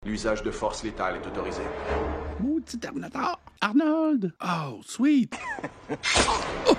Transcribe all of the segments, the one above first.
L'usage de force létale est autorisé. Maudit Terminator! Arnold! Oh, sweet! Oh!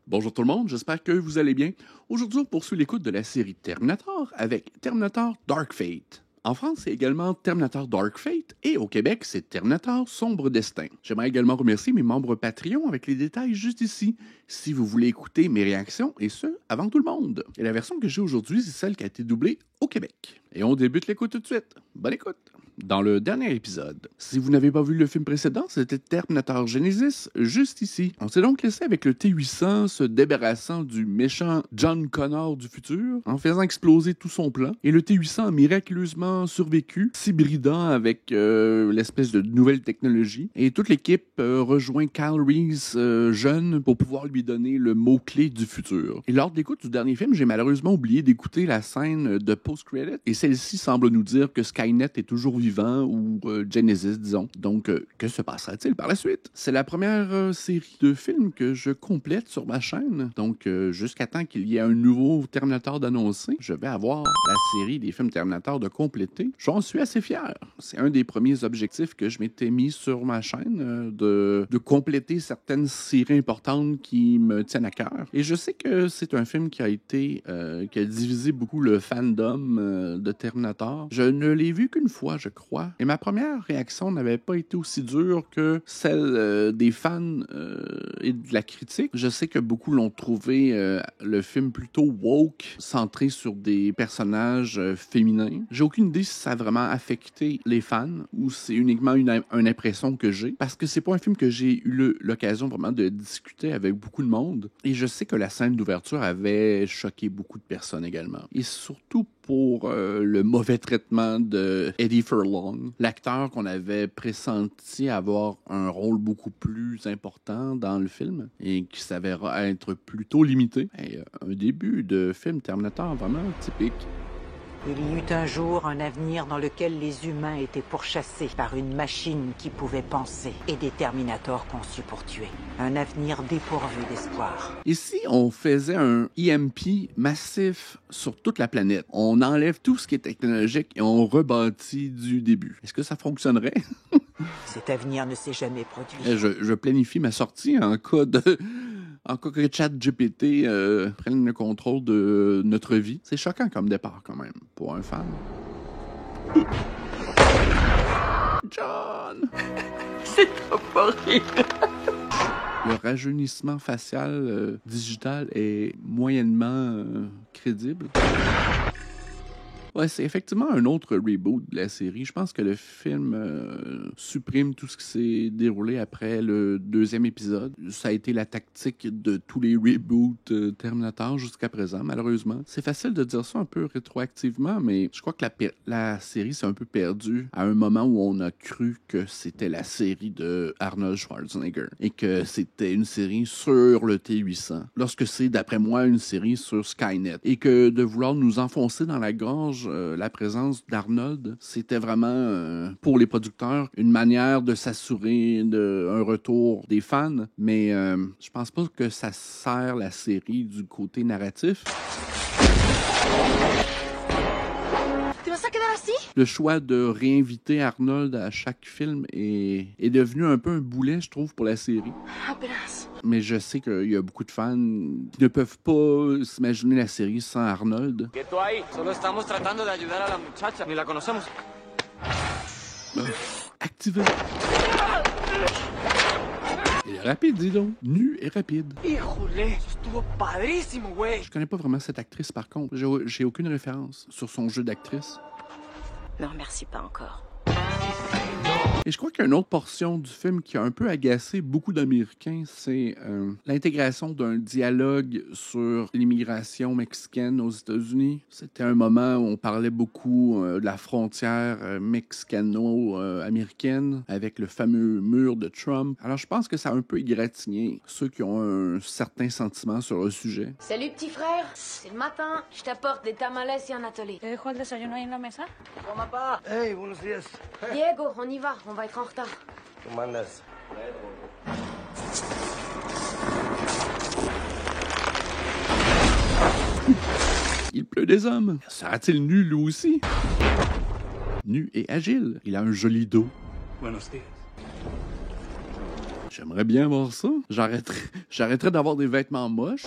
Bonjour tout le monde, j'espère que vous allez bien. Aujourd'hui, on poursuit l'écoute de la série Terminator avec Terminator Dark Fate. En France, c'est également Terminator Dark Fate et au Québec, c'est Terminator Sombre Destin. J'aimerais également remercier mes membres Patreon avec les détails juste ici, si vous voulez écouter mes réactions et ce, avant tout le monde. Et la version que j'ai aujourd'hui, c'est celle qui a été doublée au Québec. Et on débute l'écoute tout de suite. Bonne écoute! Dans le dernier épisode, si vous n'avez pas vu le film précédent, c'était Terminator Genesis, juste ici. On s'est donc laissé avec le T-800 se débarrassant du méchant John Connor du futur, en faisant exploser tout son plan, et le T-800 a miraculeusement survécu, s'hybridant avec l'espèce de nouvelle technologie, et toute l'équipe rejoint Kyle Reese jeune pour pouvoir lui donner le mot-clé du futur. Et lors de l'écoute du dernier film, j'ai malheureusement oublié d'écouter la scène de post-credit, et celle-ci semble nous dire que Skynet est toujours vivant, ou Genesis, disons. Donc, que se passera-t-il par la suite? C'est la première série de films que je complète sur ma chaîne. Donc, jusqu'à temps qu'il y ait un nouveau Terminator d'annoncer, je vais avoir la série des films Terminator de compléter. J'en suis assez fier. C'est un des premiers objectifs que je m'étais mis sur ma chaîne, de compléter certaines séries importantes qui me tiennent à cœur. Et je sais que c'est un film qui a divisé beaucoup le fandom de Terminator. Je ne l'ai vu qu'une fois, je crois. Et ma première réaction n'avait pas été aussi dure que celle des fans et de la critique. Je sais que beaucoup l'ont trouvé le film plutôt woke, centré sur des personnages féminins. J'ai aucune idée si ça a vraiment affecté les fans ou c'est uniquement une impression que j'ai, parce que c'est pas un film que j'ai eu l'occasion vraiment de discuter avec beaucoup de monde. Et je sais que la scène d'ouverture avait choqué beaucoup de personnes également. Et surtout pour le mauvais traitement de Eddie Furlong, l'acteur qu'on avait pressenti avoir un rôle beaucoup plus important dans le film et qui s'avéra être plutôt limité. Et un début de film Terminator vraiment typique. Il y eut un jour un avenir dans lequel les humains étaient pourchassés par une machine qui pouvait penser et des Terminators conçus pour tuer. Un avenir dépourvu d'espoir. Ici, on faisait un EMP massif sur toute la planète. On enlève tout ce qui est technologique et on rebâtit du début. Est-ce que ça fonctionnerait? Cet avenir ne s'est jamais produit. Je planifie ma sortie en cas que ChatGPT prenne le contrôle de notre vie. C'est choquant comme départ, quand même, pour un fan. John! C'est pas horrible. Le rajeunissement facial digital est moyennement crédible. Ouais, c'est effectivement un autre reboot de la série. Je pense que le film supprime tout ce qui s'est déroulé après le deuxième épisode. Ça a été la tactique de tous les reboots Terminator jusqu'à présent, malheureusement. C'est facile de dire ça un peu rétroactivement, mais je crois que la série s'est un peu perdue à un moment où on a cru que c'était la série de Arnold Schwarzenegger et que c'était une série sur le T-800, lorsque c'est, d'après moi, une série sur Skynet. Et que de vouloir nous enfoncer dans la gorge la présence d'Arnold, c'était vraiment, pour les producteurs, une manière de s'assurer d'un retour des fans, mais je pense pas que ça sert la série du côté narratif. Le choix de réinviter Arnold à chaque film est devenu un peu un boulet, je trouve, pour la série. Mais je sais qu'il y a beaucoup de fans qui ne peuvent pas s'imaginer la série sans Arnold. Activé. Il est rapide, dis donc. Nu et rapide. Je connais pas vraiment cette actrice, par contre. J'ai aucune référence sur son jeu d'actrice. Non, merci, pas encore. Et je crois qu'il y a une autre portion du film qui a un peu agacé beaucoup d'Américains, c'est l'intégration d'un dialogue sur l'immigration mexicaine aux États-Unis. C'était un moment où on parlait beaucoup de la frontière mexicano-américaine avec le fameux mur de Trump. Alors je pense que ça a un peu égratigné ceux qui ont un certain sentiment sur le sujet. Salut petit frère, c'est le matin, je t'apporte des tamales y un atelier. ¿Te dejo el desayuno ahí en la mesa? Toma, pa. Hey, buenos días. Diego, on y va, on va être en retard. ¿Cómo mandas? Il pleut des hommes. Sera-t-il nu lui aussi? soutenu et agile. Il a un joli dos. Buenos días. J'aimerais bien voir ça. J'arrêterais d'avoir des vêtements moches.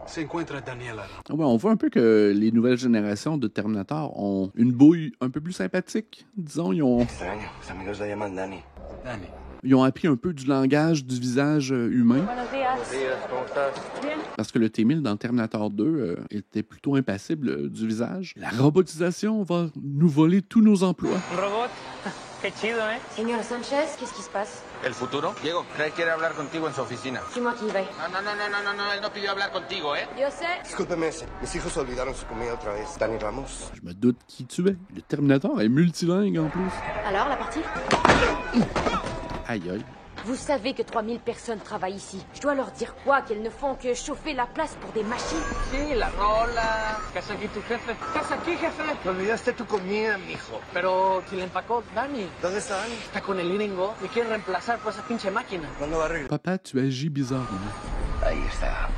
Se encuentra Daniela. Ouais, on voit un peu que les nouvelles générations de Terminator ont une bouille un peu plus sympathique. Disons, Extraño, mis amigos la llaman Dani. Dani. ils ont appris un peu du langage du visage humain. Buenos días. Días, ¿cómo estás? Bien. Parce que le T-1000 dans Terminator 2 était plutôt impassible du visage. La robotisation va nous voler tous nos emplois. Robot. Qué chido, ¿eh? Señor Sánchez, qu'est-ce qui se passe? ¿El futuro? Diego, Craig quiere hablar contigo en su oficina. C'est moi qui y vais. No, él no pidió hablar contigo, ¿eh? Yo sé. Discúlpeme, mis hijos olvidaron su comida otra vez. Dani Ramos. Je me doute qui tu es. Le Terminator est multilingue en plus. Alors, la partie? Aïe aïe. Vous savez que 3000 personnes travaillent ici. Je dois leur dire quoi? Qu'elles ne font que chauffer la place pour des machines? Sí, la rola. ¿Qué hace aquí tu jefe? ¿Qué hace aquí, jefe? Te olvidaste tu comida, mijo. Pero si le empacó Dani. ¿Dónde está Dani? Está con el gringo. Me quiere reemplazar por esa pinche máquina. ¿Cuándo va a regresar? Papa, tu agis bizarrement. Ahí está.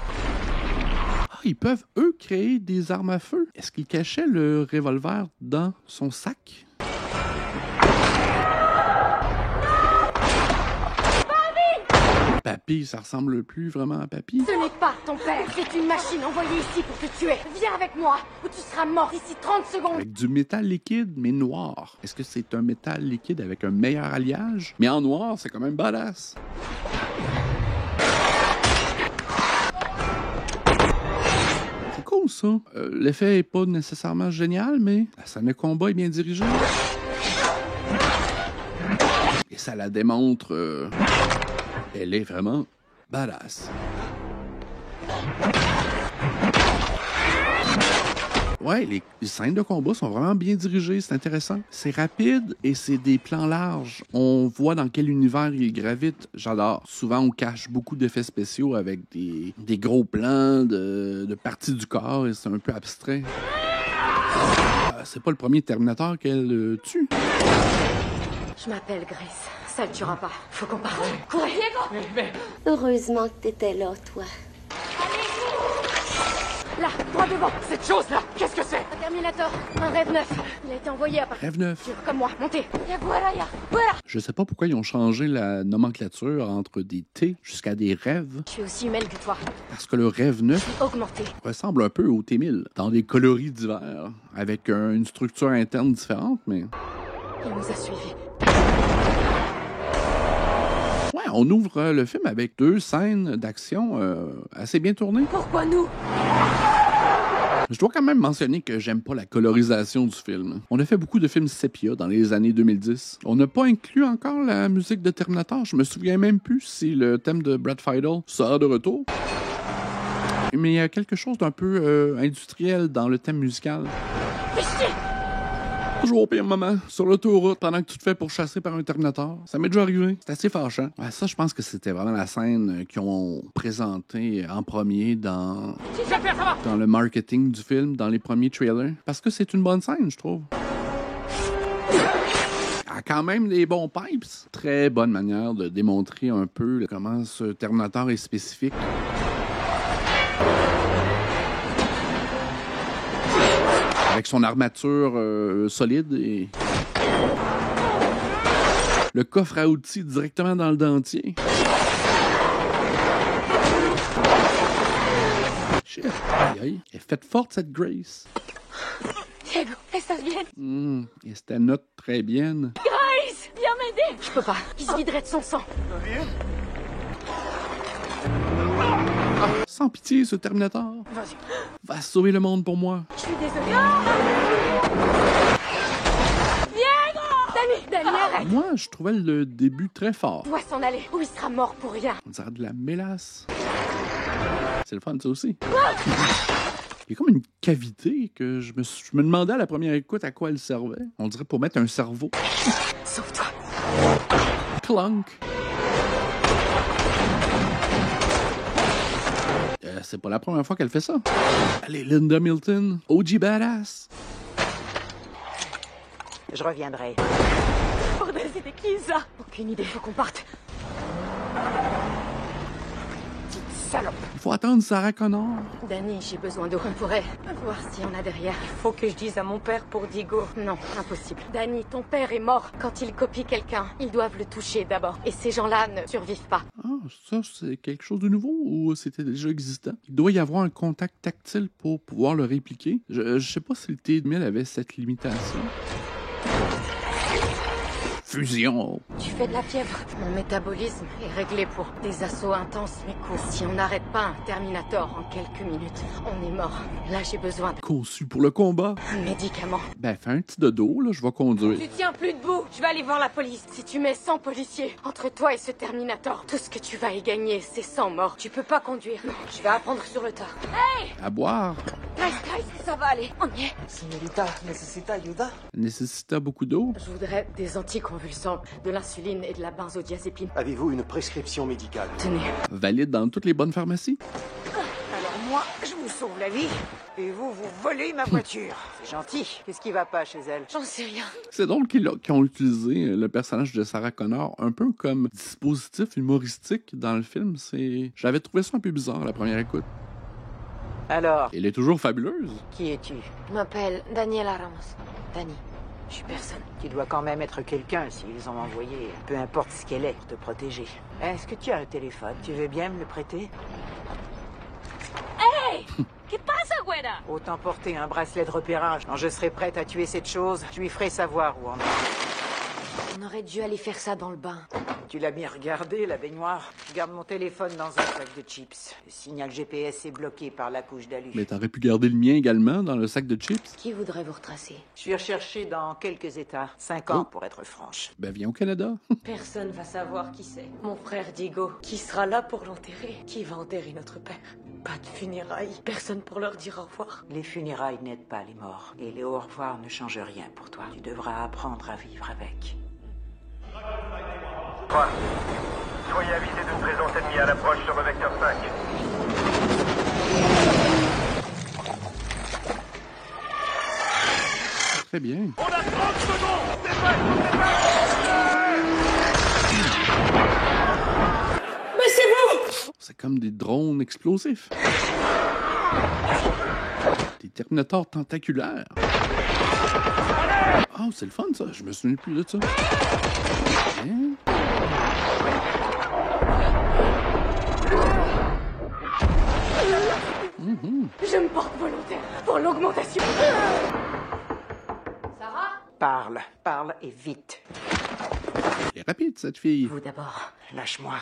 Ah, ils peuvent, eux, créer des armes à feu. Est-ce qu'ils cachaient le revolver dans son sac? Papy, ça ressemble plus vraiment à Papy. Ce n'est pas ton père. C'est une machine envoyée ici pour te tuer. Viens avec moi ou tu seras mort d'ici 30 secondes. Avec du métal liquide, mais noir. Est-ce que c'est un métal liquide avec un meilleur alliage? Mais en noir, c'est quand même badass. C'est cool, ça. L'effet est pas nécessairement génial, mais la scène de combat est bien dirigée. Et ça la démontre... Elle est vraiment badass. Ouais, les scènes de combat sont vraiment bien dirigées, c'est intéressant. C'est rapide et c'est des plans larges. On voit dans quel univers il gravite. J'adore. Souvent, on cache beaucoup d'effets spéciaux avec des gros plans de parties du corps et c'est un peu abstrait. C'est pas le premier Terminator qu'elle tue. Je m'appelle Grace. Ça ne tuera pas. Faut qu'on parte. Courez, Diego! Heureusement que t'étais là, toi. Là, droit devant. Cette chose-là, qu'est-ce que c'est? Un Terminator. Un rêve neuf. Il a été envoyé à partir. Rêve neuf. Comme moi. Montez. Et voilà. Je sais pas pourquoi ils ont changé la nomenclature entre des T jusqu'à des rêves. Je suis aussi humaine que toi. Parce que le rêve neuf Augmenté. ressemble un peu au T-1000, dans des coloris divers, avec une structure interne différente, mais... Il nous a suivis. Ouais, on ouvre le film avec 2 scènes d'action assez bien tournées. Pourquoi nous? Je dois quand même mentionner que j'aime pas la colorisation du film. On a fait beaucoup de films sépia dans les années 2010. On n'a pas inclus encore la musique de Terminator. Je me souviens même plus si le thème de Brad Fiedel sera de retour. Mais il y a quelque chose d'un peu industriel dans le thème musical. Toujours au pire moment, sur l'autoroute, pendant que tu te fais pourchasser par un Terminator. Ça m'est déjà arrivé. C'est assez fâchant. Ouais, ça, je pense que c'était vraiment la scène qu'ils ont présentée en premier dans le marketing du film, dans les premiers trailers. Parce que c'est une bonne scène, je trouve. Elle a quand même des bons pipes. Très bonne manière de démontrer un peu comment ce Terminator est spécifique. Avec son armature solide et le coffre à outils directement dans le dentier. Shit. Aïe, aïe. Elle est faite forte, cette Grace. Diego, estás bien? Et c'était note très bien. Grace, viens m'aider. Je peux pas. Il se viderait de son sang. Sans pitié, ce Terminator. Vas-y. Va sauver le monde pour moi. Je suis désolée. Diego! Dani, arrête. Moi, je trouvais le début très fort. Il doit s'en aller ou il sera mort pour rien. On dirait de la mélasse. C'est le fun, ça aussi. Il y a comme une cavité que je me demandais à la première écoute à quoi elle servait. On dirait pour mettre un cerveau. Sauve-toi. Clunk. C'est pas la première fois qu'elle fait ça. Allez, Linda Milton, OG Badass. Je reviendrai. Bordel, c'était qui ça? Aucune idée, faut qu'on parte. Petite salope. faut attendre Sarah Connor. Danny, j'ai besoin d'eau. On pourrait voir s'il y en a derrière. Il faut que je dise à mon père pour Diego. Non, impossible. Danny, ton père est mort. Quand il copie quelqu'un, ils doivent le toucher d'abord. Et ces gens-là ne survivent pas. Ah, ça, c'est quelque chose de nouveau ou c'était déjà existant? Il doit y avoir un contact tactile pour pouvoir le répliquer. Je sais pas si le T-1000 avait cette limitation. Fusion! Tu fais de la fièvre. Mon métabolisme est réglé pour des assauts intenses mais courts. Si on n'arrête pas un Terminator en quelques minutes, on est mort. Là, j'ai besoin Conçu pour le combat. de médicaments. Ben, fais un petit dodo, là, je vais conduire. Tu tiens plus debout. Je vais aller voir la police. Si tu mets 100 policiers entre toi et ce Terminator, tout ce que tu vas y gagner, c'est 100 morts. Tu peux pas conduire. Non, je vais apprendre sur le tas. Hey! À boire. Guys, ça va aller. On y est. Señorita, ¿necesita ayuda? Nécessita beaucoup d'eau. Je voudrais des anticonvulsants, de l'insuline et de la benzodiazépine. Avez-vous une prescription médicale? Tenez. Valide dans toutes les bonnes pharmacies. Alors moi, je vous sauve la vie. Et vous volez ma voiture. C'est gentil. Qu'est-ce qui va pas chez elle? J'en sais rien. C'est drôle qu'ils ont utilisé le personnage de Sarah Connor un peu comme dispositif humoristique dans le film. J'avais trouvé ça un peu bizarre la première écoute. Alors, Elle est toujours fabuleuse. qui es-tu? Je m'appelle Daniela Ramos. Dani. Je suis personne. Tu dois quand même être quelqu'un s'ils ont envoyé, peu importe ce qu'elle est, pour te protéger. Est-ce que tu as un téléphone? Tu veux bien me le prêter? Que pasa, güera? Autant porter un bracelet de repérage. Quand je serai prête à tuer cette chose, je lui ferai savoir où on est. On aurait dû aller faire ça dans le bain. Tu l'as bien regardé, la baignoire? Je garde mon téléphone dans un sac de chips. Le signal GPS est bloqué par la couche d'alu. Mais t'aurais pu garder le mien également dans le sac de chips. Qui voudrait vous retracer? Je suis recherché dans quelques états. 5 ans, pour être franche. Ben viens au Canada. Personne va savoir qui c'est. Mon frère Diego. Qui sera là pour l'enterrer? Qui va enterrer notre père? Pas de funérailles. Personne pour leur dire au revoir. Les funérailles n'aident pas les morts. Et les au revoir ne changent rien pour toi. Tu devras apprendre à vivre avec. Soyez avisés d'une présence ennemie à l'approche sur le vecteur 5. Très bien. On a 30 secondes! Dépêche! Mais c'est vous! C'est comme des drones explosifs. Des Terminators tentaculaires. Ah, c'est le fun, ça. Je me souviens plus de ça. Hein? Je me porte volontaire pour l'augmentation. Sarah? Parle et vite. Elle est rapide, cette fille. Vous d'abord. Lâche-moi.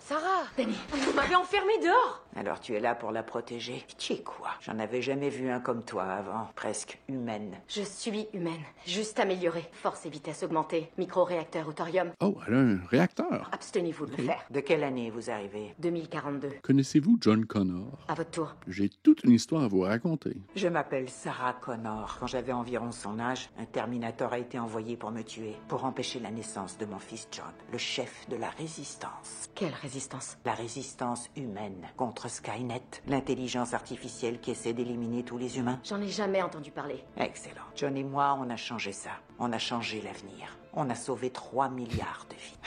Sarah! Danny, vous m'avez enfermé dehors! Alors tu es là pour la protéger. Tu es quoi? J'en avais jamais vu un comme toi avant. Presque humaine. Je suis humaine, juste améliorée. Force et vitesse augmentée, micro-réacteur au thorium. Oh, elle a un réacteur. Abstenez-vous de le faire. De quelle année vous arrivez? 2042. Connaissez-vous John Connor? À votre tour. J'ai toute une histoire à vous raconter. Je m'appelle Sarah Connor. Quand j'avais environ son âge, un Terminator a été envoyé pour me tuer, pour empêcher la naissance de mon fils John, le chef de la résistance. Quelle résistance? La résistance humaine contre Skynet, l'intelligence artificielle qui essaie d'éliminer tous les humains. J'en ai jamais entendu parler. Excellent. John et moi, on a changé ça. On a changé l'avenir. On a sauvé 3 milliards de vies.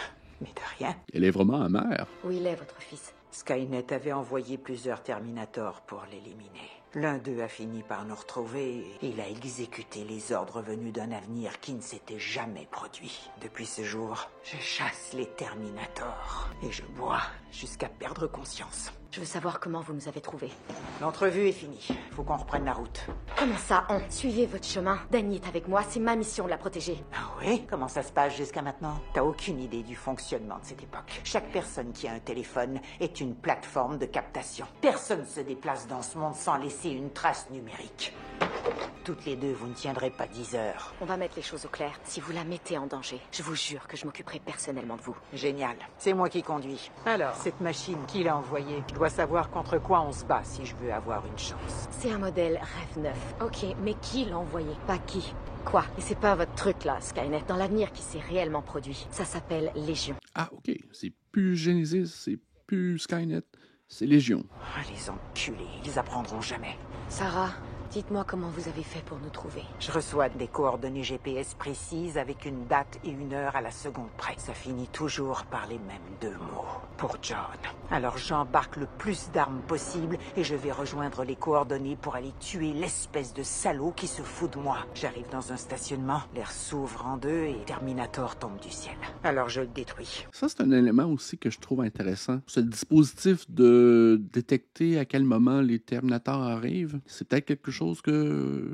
Mais de rien. Elle est vraiment amère. Où il est, votre fils? Skynet avait envoyé plusieurs Terminators pour l'éliminer. L'un d'eux a fini par nous retrouver et il a exécuté les ordres venus d'un avenir qui ne s'était jamais produit. Depuis ce jour, je chasse les Terminators et je bois jusqu'à perdre conscience. Je veux savoir comment vous nous avez trouvés. L'entrevue est finie. Faut qu'on reprenne la route. Comment ça, on? Suivez votre chemin. Danny est avec moi, c'est ma mission de la protéger. Ah oui? Comment ça se passe jusqu'à maintenant? T'as aucune idée du fonctionnement de cette époque. Chaque personne qui a un téléphone est une plateforme de captation. Personne se déplace dans ce monde sans laisser une trace numérique. Toutes les deux, vous ne tiendrez pas 10 heures. On va mettre les choses au clair. Si vous la mettez en danger, je vous jure que je m'occuperai personnellement de vous. Génial. C'est moi qui conduis. Alors, cette machine, qui l'a envoyée? Je dois savoir contre quoi on se bat si je veux avoir une chance. C'est un modèle Rêve 9. Ok, mais qui l'a envoyé? Pas qui. Quoi? Et c'est pas votre truc là, Skynet. Dans l'avenir qui s'est réellement produit. Ça s'appelle Légion. Ah, OK. C'est plus Genesis, c'est plus Skynet. C'est Légion. Ah, les enculés, ils apprendront jamais. Sarah, Dites-moi comment vous avez fait pour nous trouver. Je reçois des coordonnées GPS précises avec une date et une heure à la seconde près. Ça finit toujours par les mêmes deux mots. Pour John. Alors j'embarque le plus d'armes possible et je vais rejoindre les coordonnées pour aller tuer l'espèce de salaud qui se fout de moi. J'arrive dans un stationnement, l'air s'ouvre en deux et Terminator tombe du ciel. Alors je le détruis. Ça, c'est un élément aussi que je trouve intéressant. Ce dispositif de détecter à quel moment les Terminators arrivent, c'est peut-être quelque chose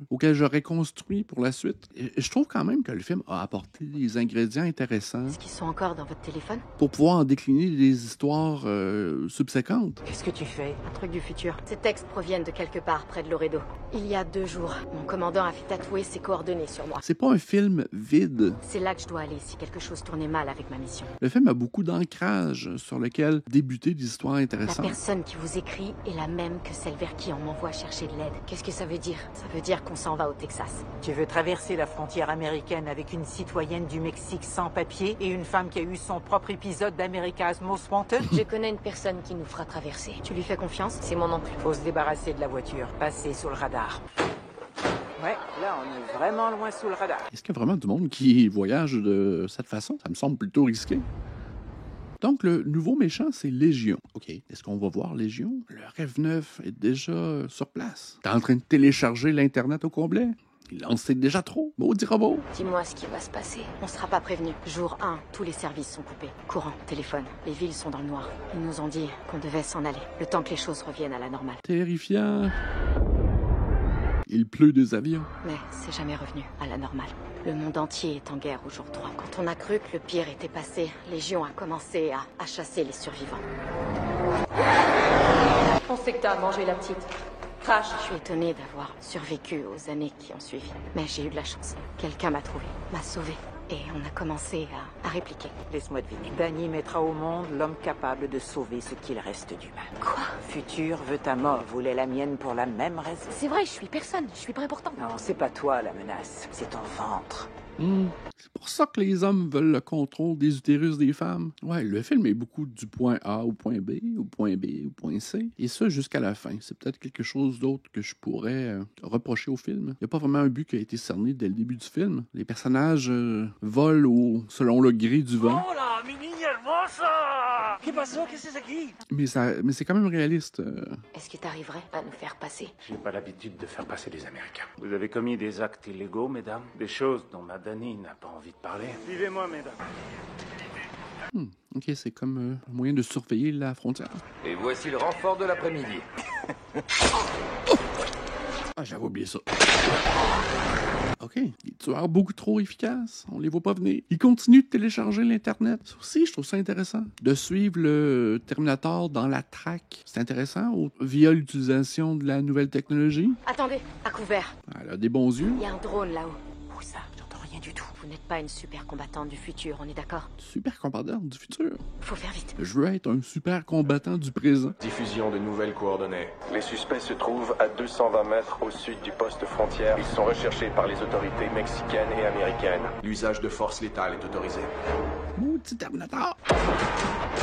auquel j'aurais construit pour la suite. Et je trouve quand même que le film a apporté des ingrédients intéressants. Est-ce qu'ils sont encore dans votre téléphone? Pour pouvoir en décliner des histoires subséquentes. Qu'est-ce que tu fais? Un truc du futur. Ces textes proviennent de quelque part près de Laredo. Il y a 2 jours, mon commandant a fait tatouer ses coordonnées sur moi. C'est pas un film vide. C'est là que je dois aller si quelque chose tournait mal avec ma mission. Le film a beaucoup d'ancrage sur lequel débuter des histoires La intéressantes. personne qui vous écrit est la même que celle vers qui on m'envoie chercher de l'aide. Qu'est-ce que ça veut dire? Ça veut dire qu'on s'en va au Texas. Tu veux traverser la frontière américaine avec une citoyenne du Mexique sans papier et une femme qui a eu son propre épisode d'America's Most Wanted? Je connais une personne qui nous fera traverser. Tu lui fais confiance? C'est mon oncle. Faut se débarrasser de la voiture, passer sous le radar. Ouais, là on est vraiment loin sous le radar. Est-ce qu'il y a vraiment du monde qui voyage de cette façon? Ça me semble plutôt risqué. Donc, le nouveau méchant, c'est Légion. OK, est-ce qu'on va voir Légion? Le Rêve 9 est déjà sur place. T'es en train de télécharger l'Internet au complet? Il en sait déjà trop. Maudit robot. Dis-moi ce qui va se passer. On sera pas prévenu. Jour 1, tous les services sont coupés. Courant, téléphone. Les villes sont dans le noir. Ils nous ont dit qu'on devait s'en aller. Le temps que les choses reviennent à la normale. Terrifiant. Il pleut des avions. Mais c'est jamais revenu à la normale. Le monde entier est en guerre au jour 3. Quand on a cru que le pire était passé, Légion a commencé à chasser les survivants. On sait que t'as mangé la petite. Crash. Je suis étonnée d'avoir survécu aux années qui ont suivi. Mais j'ai eu de la chance. Quelqu'un m'a trouvé, m'a sauvé. Et on a commencé à répliquer. Laisse-moi deviner. Danny mettra au monde l'homme capable de sauver ce qu'il reste d'humain. Quoi? Futur veut ta mort, voulait la mienne pour la même raison. C'est vrai, je suis personne. Je suis prêt pourtant. Non, c'est pas toi la menace, c'est ton ventre. C'est pour ça que les hommes veulent le contrôle des utérus des femmes. Ouais, le film est beaucoup du point A au point B, au point B, au point C, et ça jusqu'à la fin. C'est peut-être quelque chose d'autre que je pourrais reprocher au film. Il n'y a pas vraiment un but qui a été cerné dès le début du film. Les personnages volent selon le gré du vent. Hola, mi niña hermosa! ¿Qué pasó? ¿Qué haces aquí? Mais c'est quand même réaliste. Est-ce que t'arriverais à nous faire passer? J'ai pas l'habitude de faire passer les Américains. Vous avez commis des actes illégaux, mesdames? Des choses dont ma Dani n'a pas envie de parler. Suivez-moi, mesdames. Ok, c'est comme un moyen de surveiller la frontière. Et voici le renfort de l'après-midi. Ah, j'avais oublié ça. OK, des tueurs beaucoup trop efficaces. On les voit pas venir. Ils continuent de télécharger l'Internet. Ça aussi, je trouve ça intéressant. De suivre le Terminator dans la traque. C'est intéressant via l'utilisation de la nouvelle technologie. Attendez, à couvert. Elle a des bons yeux. Il y a un drone là-haut. Où ça? J'entends rien du tout. Vous n'êtes pas une super combattante du futur, on est d'accord? Super combattant du futur. Faut faire vite. Je veux être un super combattant du présent. Diffusion de nouvelles coordonnées. Les suspects se trouvent à 220 mètres au sud du poste frontière. Ils sont recherchés par les autorités mexicaines et américaines. L'usage de force létale est autorisé. Maudit Terminator!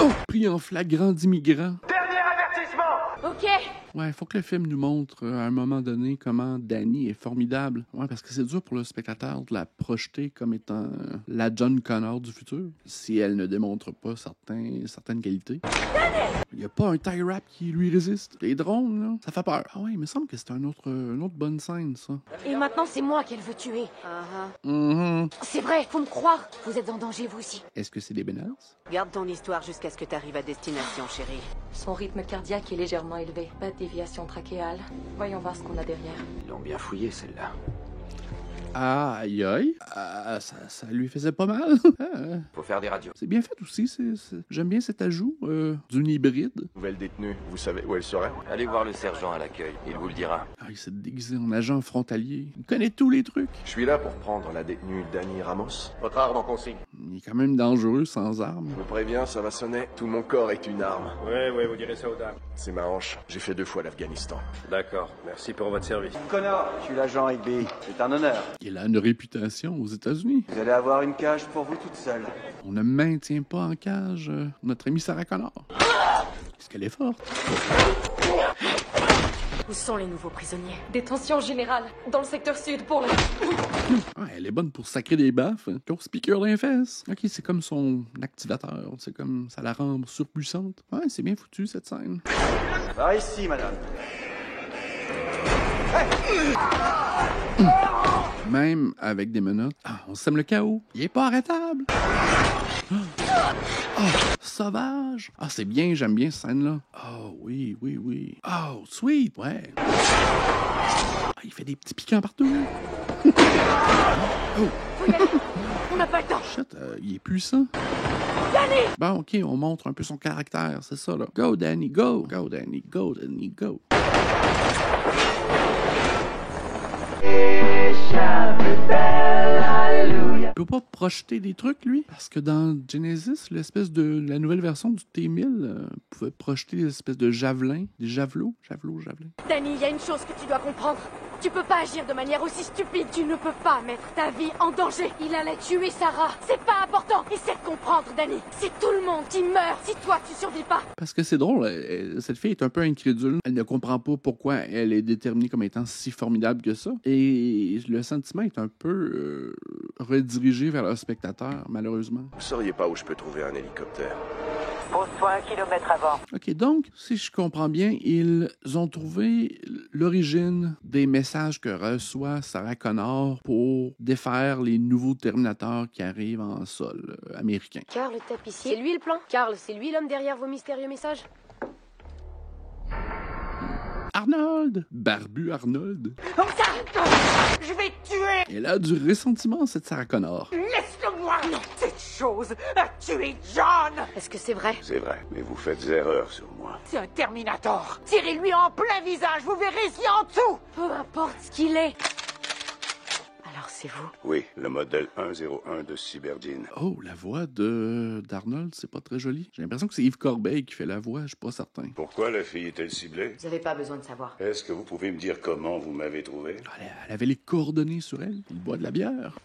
Oh! Pris en flagrant d'immigrants. Dernier avertissement! Ok! Ouais, il faut que le film nous montre à un moment donné comment Danny est formidable. Ouais, parce que c'est dur pour le spectateur de la projeter comme étant la John Connor du futur, si elle ne démontre pas certaines qualités. Il n'y a pas un tie wrap qui lui résiste. Les drones, là, ça fait peur. Ah ouais, il me semble que c'est une autre bonne scène, ça. Et maintenant, c'est moi qu'elle veut tuer. C'est vrai, faut me croire. Vous êtes en danger, vous aussi. Est-ce que c'est des menaces? Garde ton histoire jusqu'à ce que tu arrives à destination, chérie. Son rythme cardiaque est légèrement élevé. Pas de déviation trachéale. Voyons voir ce qu'on a derrière. Ils l'ont bien fouillé, celle-là. Aïe aïe, ça lui faisait pas mal. Faut faire des radios. C'est bien fait aussi, j'aime bien cet ajout d'une hybride. Nouvelle détenue, vous savez où elle serait? Allez voir le sergent à l'accueil, il vous le dira. Ah, il s'est déguisé en agent frontalier. Il connaît tous les trucs. Je suis là pour prendre la détenue Danny Ramos. Votre arme en consigne. Il est quand même dangereux sans arme. Je vous préviens, ça va sonner. Tout mon corps est une arme. Ouais, vous direz ça aux dames. C'est ma hanche. J'ai fait 2 fois l'Afghanistan. D'accord, merci pour votre service. Connor, je suis l'agent Higby. C'est un honneur. Il a une réputation aux États-Unis. Vous allez avoir une cage pour vous toute seule. On ne maintient pas en cage notre amie Sarah Connor. Est-ce qu'elle est forte? Où sont les nouveaux prisonniers? Détention générale, dans le secteur sud pour le... Ah, elle est bonne pour sacrer des baffes. Grosse piqûre dans les fesses. Ok, c'est comme son activateur. C'est comme ça la rend surpuissante. Ouais, c'est bien foutu cette scène. Par ici, madame. Même avec des menottes, on sème le chaos. Il est pas arrêtable. Sauvage. Ah, c'est bien, j'aime bien cette scène-là. Oh, oui, oui, oui. Oh, sweet, ouais. Ah, il fait des petits piquants partout. Oh. On n'a pas le temps. Shit, il est puissant. Danny! Bon, OK, on montre un peu son caractère, c'est ça, là. Go, Danny, go. Go, Danny, go, Danny, go. Il peut pas projeter des trucs, lui, parce que dans Genesis, la nouvelle version du T-1000 pouvait projeter des espèces de javelins, des javelots. Danny, il y a une chose que tu dois comprendre. Tu peux pas agir de manière aussi stupide. Tu ne peux pas mettre ta vie en danger. Il allait tuer Sarah. C'est pas important. Essaie de comprendre, Danny. C'est tout le monde qui meurt si toi tu survis pas. Parce que c'est drôle, cette fille est un peu incrédule. Elle ne comprend pas pourquoi elle est déterminée comme étant si formidable que ça. Et le sentiment est un peu redirigé vers le spectateur, malheureusement. Vous sauriez pas où je peux trouver un hélicoptère? Pose-toi 1 kilomètre avant. OK, donc, si je comprends bien, ils ont trouvé l'origine des messages que reçoit Sarah Connor pour défaire les nouveaux Terminators qui arrivent en sol américain. Carl, le tapissier, c'est lui le plan? Carl, c'est lui l'homme derrière vos mystérieux messages? Arnold! Barbu Arnold! Je vais te tuer! Elle a du ressentiment, cette Sarah Connor. Laisse-le-moi! Non, cette chose a tué John! Est-ce que c'est vrai? C'est vrai, mais vous faites erreur sur moi. C'est un Terminator! Tirez-lui en plein visage, vous verrez ce qu'il y a en dessous! Peu importe ce qu'il est. Alors c'est vous? Oui, le modèle 101 de Cyberdine. Oh, la voix d'Arnold, c'est pas très joli. J'ai l'impression que c'est Yves Corbeil qui fait la voix, je suis pas certain. Pourquoi la fille est-elle ciblée? Vous avez pas besoin de savoir. Est-ce que vous pouvez me dire comment vous m'avez trouvé? Elle avait les coordonnées sur elle. Il boit de la bière.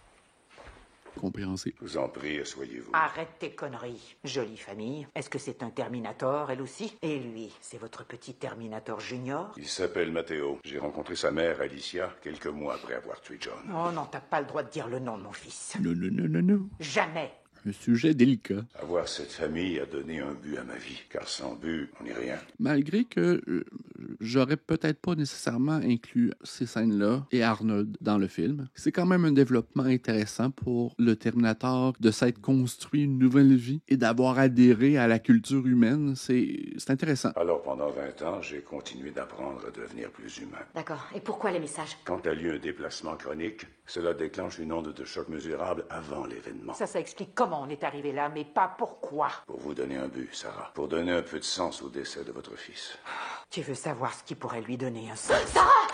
Compréhensible. Je vous en prie, asseyez-vous. Arrête tes conneries. Jolie famille. Est-ce que c'est un Terminator, elle aussi? Et lui, c'est votre petit Terminator Junior? Il s'appelle Matteo. J'ai rencontré sa mère, Alicia, quelques mois après avoir tué John. Oh non, t'as pas le droit de dire le nom de mon fils. Non. Jamais. Un sujet délicat. Avoir cette famille a donné un but à ma vie, car sans but, on n'est rien. Malgré que j'aurais peut-être pas nécessairement inclus ces scènes-là et Arnold dans le film, c'est quand même un développement intéressant pour le Terminator de s'être construit une nouvelle vie et d'avoir adhéré à la culture humaine. C'est intéressant. Alors pendant 20 ans, j'ai continué d'apprendre à devenir plus humain. D'accord. Et pourquoi les messages? Quand a lieu un déplacement chronique, cela déclenche une onde de choc mesurable avant l'événement. Ça explique comment on est arrivé là, mais pas pourquoi. Pour vous donner un but, Sarah. Pour donner un peu de sens au décès de votre fils. Tu veux savoir ce qui pourrait lui donner un sens? Sarah!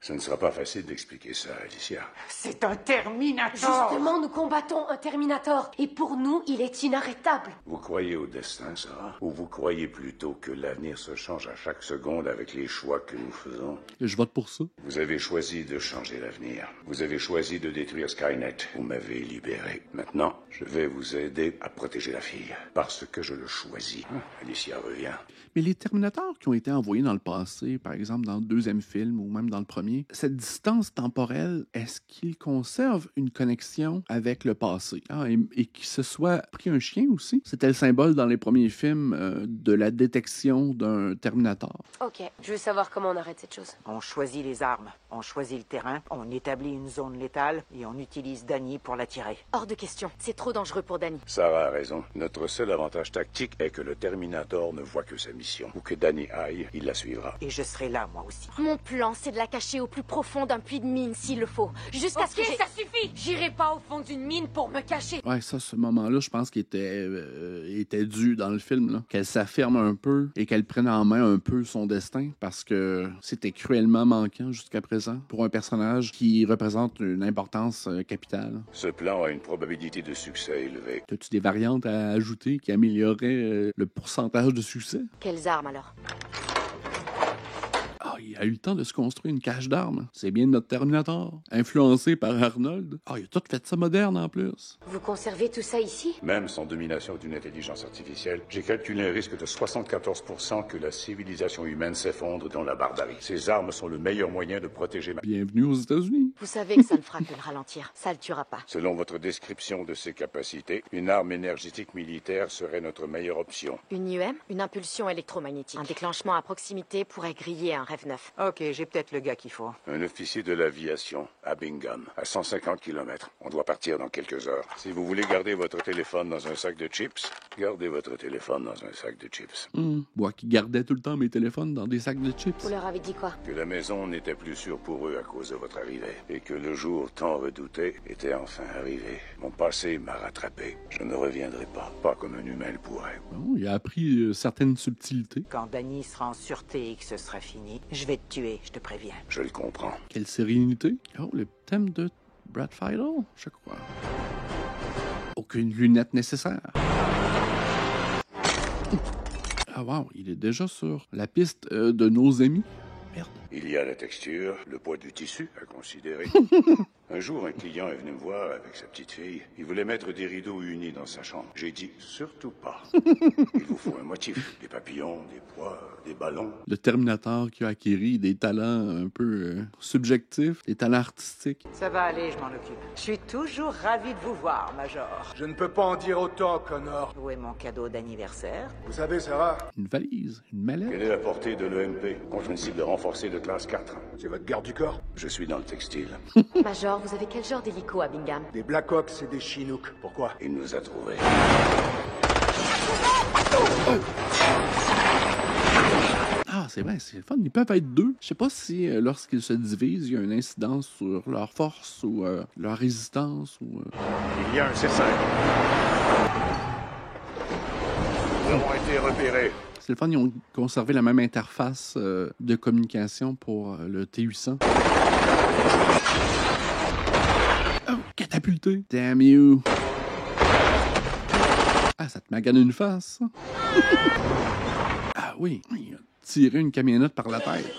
Ce ne sera pas facile d'expliquer ça, Alicia. C'est un Terminator! Justement, nous combattons un Terminator. Et pour nous, il est inarrêtable. Vous croyez au destin, Sarah? Ou vous croyez plutôt que l'avenir se change à chaque seconde avec les choix que nous faisons? Je vote pour ça. Vous avez choisi de changer l'avenir. Vous avez choisi de détruire Skynet. Vous m'avez libéré. Maintenant, je vais vous aider à protéger la fille. Parce que je le choisis. Alicia revient. Mais les Terminators qui ont été envoyés dans le passé, par exemple dans le deuxième film ou même dans le premier, cette distance temporelle, est-ce qu'ils conservent une connexion avec le passé? Et qu'ils se soient pris un chien aussi? C'était le symbole dans les premiers films de la détection d'un Terminator. Ok, je veux savoir comment on arrête cette chose. On choisit les armes, on choisit le terrain, on établit une zone létale et on utilise Danny pour la tirer. Hors de question, c'est trop dangereux pour Danny. Sarah a raison. Notre seul avantage tactique est que le Terminator ne voit que sa mission. Où que Danny aille, il la suivra. Et je serai là, moi aussi. Mon plan, c'est de la cacher au plus profond d'un puits de mine, s'il le faut. Jusqu'à ce que... ça suffit! J'irai pas au fond d'une mine pour me cacher. Ouais, ça, ce moment-là, je pense qu'il était dû dans le film, là. Qu'elle s'affirme un peu et qu'elle prenne en main un peu son destin, parce que c'était cruellement manquant jusqu'à présent pour un personnage qui représente une importance capitale. Ce plan a une probabilité de succès élevée. As-tu des variantes à ajouter qui amélioreraient le pourcentage de succès? Quelles armes, alors? Oh, il il a eu le temps de se construire une cache d'armes. C'est bien notre Terminator. Influencé par Arnold. Ah, il a tout fait ça moderne en plus. Vous conservez tout ça ici? Même sans domination d'une intelligence artificielle, j'ai calculé un risque de 74% que la civilisation humaine s'effondre dans la barbarie. Ces armes sont le meilleur moyen de protéger ma... Bienvenue aux États-Unis. Vous savez que ça ne fera que le ralentir. Ça le tuera pas. Selon votre description de ses capacités, une arme énergétique militaire serait notre meilleure option. Une UM? Une impulsion électromagnétique. Un déclenchement à proximité pourrait griller un rêve neuf. Ok, j'ai peut-être le gars qu'il faut. Un officier de l'aviation, à Bingham, à 150 km. On doit partir dans quelques heures. Si vous voulez garder votre téléphone dans un sac de chips, gardez votre téléphone dans un sac de chips. Moi qui gardais tout le temps mes téléphones dans des sacs de chips. Vous leur avez dit quoi? Que la maison n'était plus sûre pour eux à cause de votre arrivée. Et que le jour tant redouté était enfin arrivé. Mon passé m'a rattrapé. Je ne reviendrai pas. Pas comme un humain le pourrait. Bon, il a appris certaines subtilités. Quand Danny sera en sûreté et que ce sera fini, je vais te tuer, je te préviens. Je le comprends. Quelle sérénité. Oh, le thème de Brad Fiedel, je crois. Aucune lunette nécessaire. Ah wow, il est déjà sur la piste de nos amis. Merde. Il y a la texture, le poids du tissu à considérer. Un jour, un client est venu me voir avec sa petite fille. Il voulait mettre des rideaux unis dans sa chambre. J'ai dit, surtout pas. Il vous faut un motif. Des papillons, des pois, des ballons. Le Terminator qui a acquis des talents un peu subjectifs, des talents artistiques. Ça va aller, je m'en occupe. Je suis toujours ravi de vous voir, Major. Je ne peux pas en dire autant, Connor. Où est mon cadeau d'anniversaire? Vous savez, Sarah, Une valise, une mallette. Quelle est la portée de l'EMP contre une cible renforcée de classe 4? c'est votre garde du corps. Je suis dans le textile. Major, vous avez quel genre d'hélico à Bingham? Des Blackhawks et des Chinook. Pourquoi? Il nous a trouvés. Ah, c'est vrai, c'est le fun. Ils peuvent être deux. Je sais pas si lorsqu'ils se divisent, il y a une incidence sur leur force ou leur résistance ou... Il y a un C5. Nous avons été repérés. C'est le fun, ils ont conservé la même interface de communication pour le T-800. Oh, catapulté! Damn you! Ah, ça te magane une face, ça. Ah oui, il a tiré une camionnette par la tête.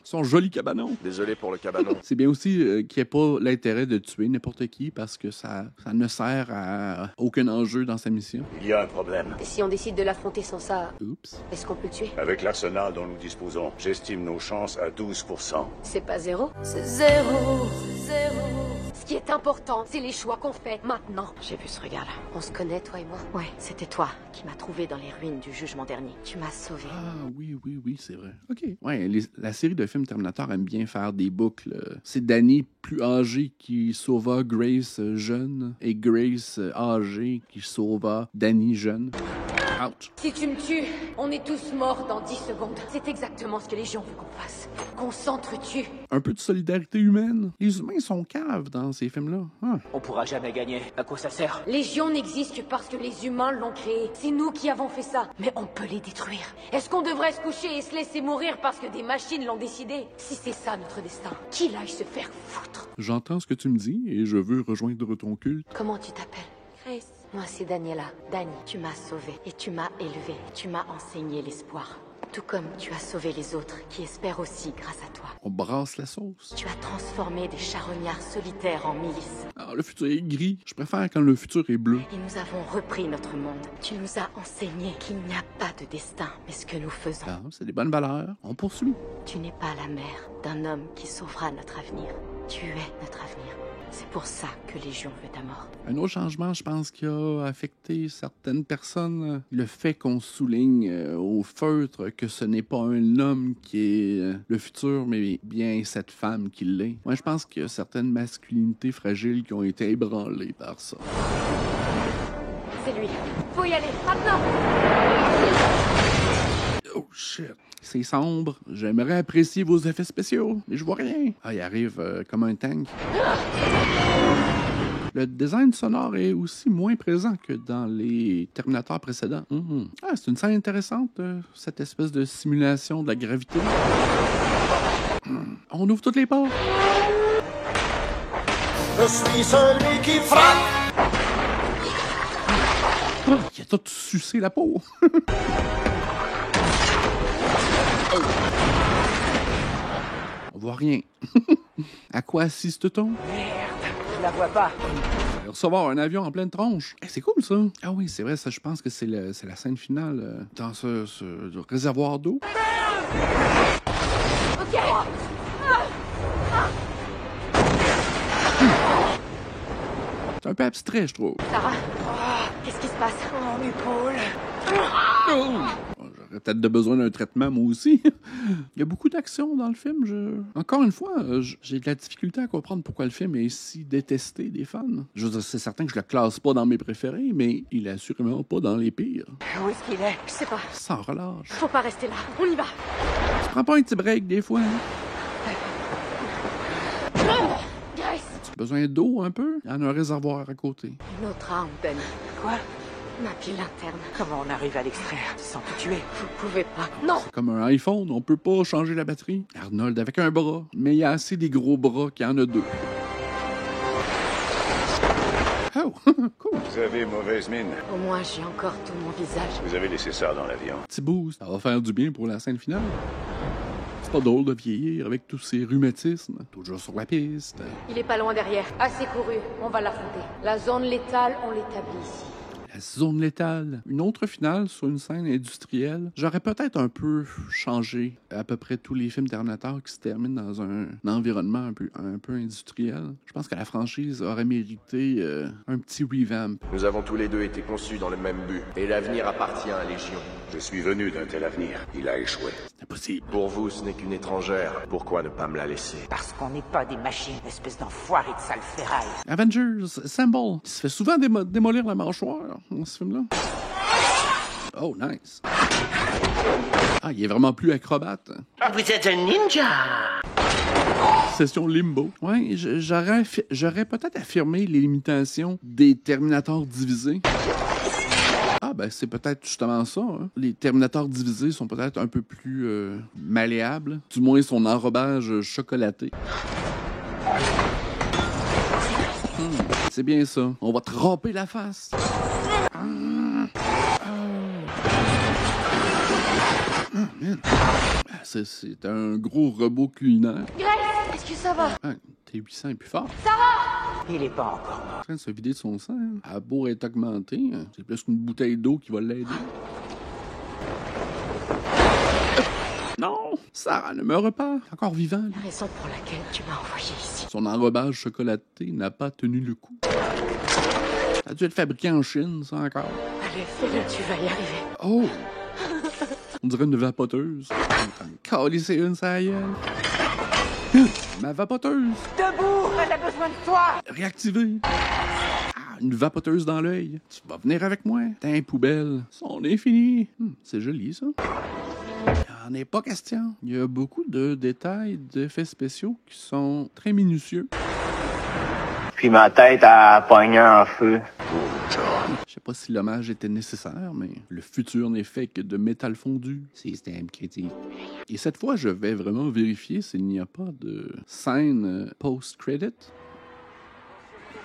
Son joli cabanon. Désolé pour le cabanon. C'est bien aussi qu'il n'y ait pas l'intérêt de tuer n'importe qui parce que ça ne sert à aucun enjeu dans sa mission. Il y a un problème. Et si on décide de l'affronter sans ça, Oups. est-ce qu'on peut le tuer? Avec l'arsenal dont nous disposons, j'estime nos chances à 12%. C'est pas zéro? C'est zéro, c'est zéro. Ce qui est important, c'est les choix qu'on fait maintenant. J'ai vu ce regard-là. On se connaît, toi et moi? Ouais, c'était toi qui m'as trouvé dans les ruines du jugement dernier. Tu m'as sauvé. Ah oui, c'est vrai. OK. Ouais, la série de films Terminator aime bien faire des boucles. C'est Danny plus âgé qui sauva Grace jeune et Grace âgée qui sauva Danny jeune. Ouch. Si tu me tues, on est tous morts dans 10 secondes. C'est exactement ce que les gens veulent qu'on fasse. Qu'on s'entretue. Un peu de solidarité humaine. Les humains sont caves dans ces films-là. Ah. On pourra jamais gagner. À quoi ça sert? Légion n'existe que parce que les humains l'ont créée. C'est nous qui avons fait ça. Mais on peut les détruire. Est-ce qu'on devrait se coucher et se laisser mourir parce que des machines l'ont décidé? Si c'est ça notre destin, qu'il aille se faire foutre. J'entends ce que tu me dis et je veux rejoindre ton culte. Comment tu t'appelles? Grace. Moi, c'est Daniela. Danny, tu m'as sauvé et tu m'as élevé. Tu m'as enseigné l'espoir. Tout comme tu as sauvé les autres qui espèrent aussi grâce à toi. On brasse la sauce. Tu as transformé des charognards solitaires en milices. Ah, le futur est gris. Je préfère quand le futur est bleu. Et nous avons repris notre monde. Tu nous as enseigné qu'il n'y a pas de destin, mais ce que nous faisons. Ah, c'est des bonnes valeurs. On poursuit. Tu n'es pas la mère d'un homme qui sauvera notre avenir. Tu es notre avenir. C'est pour ça que Légion veut ta mort. Un autre changement, je pense, qui a affecté certaines personnes, le fait qu'on souligne au feutre que ce n'est pas un homme qui est le futur, mais bien cette femme qui l'est. Moi, je pense qu'il y a certaines masculinités fragiles qui ont été ébranlées par ça. C'est lui. Faut y aller, maintenant! Oh shit. C'est sombre. J'aimerais apprécier vos effets spéciaux, mais je vois rien. Ah, il arrive comme un tank. Le design sonore est aussi moins présent que dans les Terminators précédents. Ah, c'est une scène intéressante, cette espèce de simulation de la gravité. On ouvre toutes les portes. Je suis celui qui frappe. Oh, il a tout sucé la peau. Oh. voit rien. À quoi assiste-t-on? Merde, je la vois pas. Recevoir un avion en pleine tronche. Hey, c'est cool, ça. Ah oui, c'est vrai, ça, je pense que c'est la scène finale dans ce réservoir d'eau. Ok. C'est un peu abstrait, je trouve. Sarah, qu'est-ce qui se passe? Mon épaule. J'aurais peut-être besoin d'un traitement, moi aussi. Il y a beaucoup d'action dans le film. Encore une fois, j'ai de la difficulté à comprendre pourquoi le film est si détesté des fans. Je veux dire, c'est certain que je le classe pas dans mes préférés, mais il est assurément pas dans les pires. Où est-ce qu'il est? Je sais pas. Sans relâche. Faut pas rester là. On y va. Tu prends pas un petit break des fois, hein? Grace! Tu as besoin d'eau un peu? Il y en a un réservoir à côté. Une autre arme, Danny. Quoi? Ma pile interne. Comment on arrive à l'extraire sans te tuer? Vous pouvez pas. Non! C'est comme un iPhone, on peut pas changer la batterie. Arnold avec un bras, mais il y a assez des gros bras qu'il y en a deux. Oh, cool. Vous avez mauvaise mine. Au moins, j'ai encore tout mon visage. Vous avez laissé ça dans l'avion. Petit boost, ça va faire du bien pour la scène finale. C'est pas drôle de vieillir avec tous ces rhumatismes. Toujours sur la piste. Il est pas loin derrière. Assez couru, on va l'affronter. La zone létale, on l'établit ici. La zone létale. Une autre finale sur une scène industrielle. J'aurais peut-être un peu changé à peu près tous les films Terminator qui se terminent dans un environnement un peu industriel. Je pense que la franchise aurait mérité un petit revamp. Nous avons tous les deux été conçus dans le même but. Et l'avenir appartient à Légion. Je suis venu d'un tel avenir. Il a échoué. C'est impossible. Pour vous, ce n'est qu'une étrangère. Pourquoi ne pas me la laisser? Parce qu'on n'est pas des machines, espèce d'enfoiré de sale ferraille. Avengers, Assemble. Il se fait souvent démolir la mâchoire dans ce film-là. Oh, nice. Ah, il est vraiment plus acrobate. Vous êtes un ninja! Session Limbo. Ouais, j'aurais peut-être affirmé les limitations des Terminators divisés. Ah, ben c'est peut-être justement ça. Hein. Les Terminators divisés sont peut-être un peu plus malléables. Du moins, son enrobage chocolaté. C'est bien ça. On va te ramper la face. C'est un gros robot culinaire. Grace, est-ce que ça va? Ah, T800 est plus fort. Sarah! Il est pas encore mort. En train de se vider de son sang. Hein. À beau être augmenté, hein. C'est plus qu'une bouteille d'eau qui va l'aider. Non! Sarah ne meurt pas. Encore vivant. La raison pour laquelle tu m'as envoyé ici. Son enrobage chocolaté n'a pas tenu le coup. Ça a dû être fabriqué en Chine, ça encore. Allez, fais-le, tu vas y arriver. Oh! On dirait une vapoteuse. Calisser une, ça y est. Ma vapoteuse! Debout! Elle a besoin de toi! Réactivée! Ah, une vapoteuse dans l'œil. Tu vas venir avec moi. T'es poubelle. C'en est fini. C'est joli, ça. Il n'en est pas question. Il y a beaucoup de détails, d'effets spéciaux qui sont très minutieux. Puis ma tête a pogné en feu. Je sais pas si l'hommage était nécessaire, mais le futur n'est fait que de métal fondu. Système critique. Et cette fois, je vais vraiment vérifier s'il n'y a pas de scène post-credit.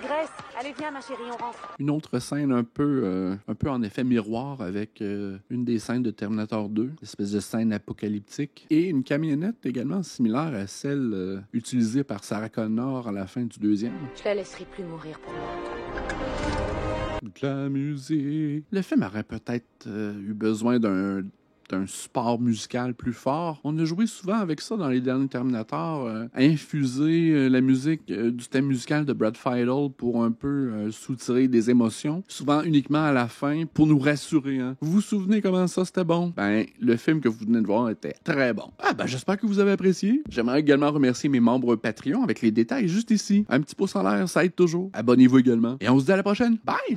Grace, allez viens ma chérie, on rentre. Une autre scène un peu en effet miroir avec une des scènes de Terminator 2, espèce de scène apocalyptique, et une camionnette également similaire à celle utilisée par Sarah Connor à la fin du deuxième. Je la laisserai plus mourir pour moi. De la musique. Le film aurait peut-être eu besoin d'un support musical plus fort. On a joué souvent avec ça dans les derniers Terminator, infuser la musique du thème musical de Brad Fiedel pour un peu soutirer des émotions, souvent uniquement à la fin, pour nous rassurer. Hein. Vous vous souvenez comment ça c'était bon? Ben, le film que vous venez de voir était très bon. Ah ben, j'espère que vous avez apprécié. J'aimerais également remercier mes membres Patreon avec les détails juste ici. Un petit pouce en l'air, ça aide toujours. Abonnez-vous également. Et on se dit à la prochaine. Bye!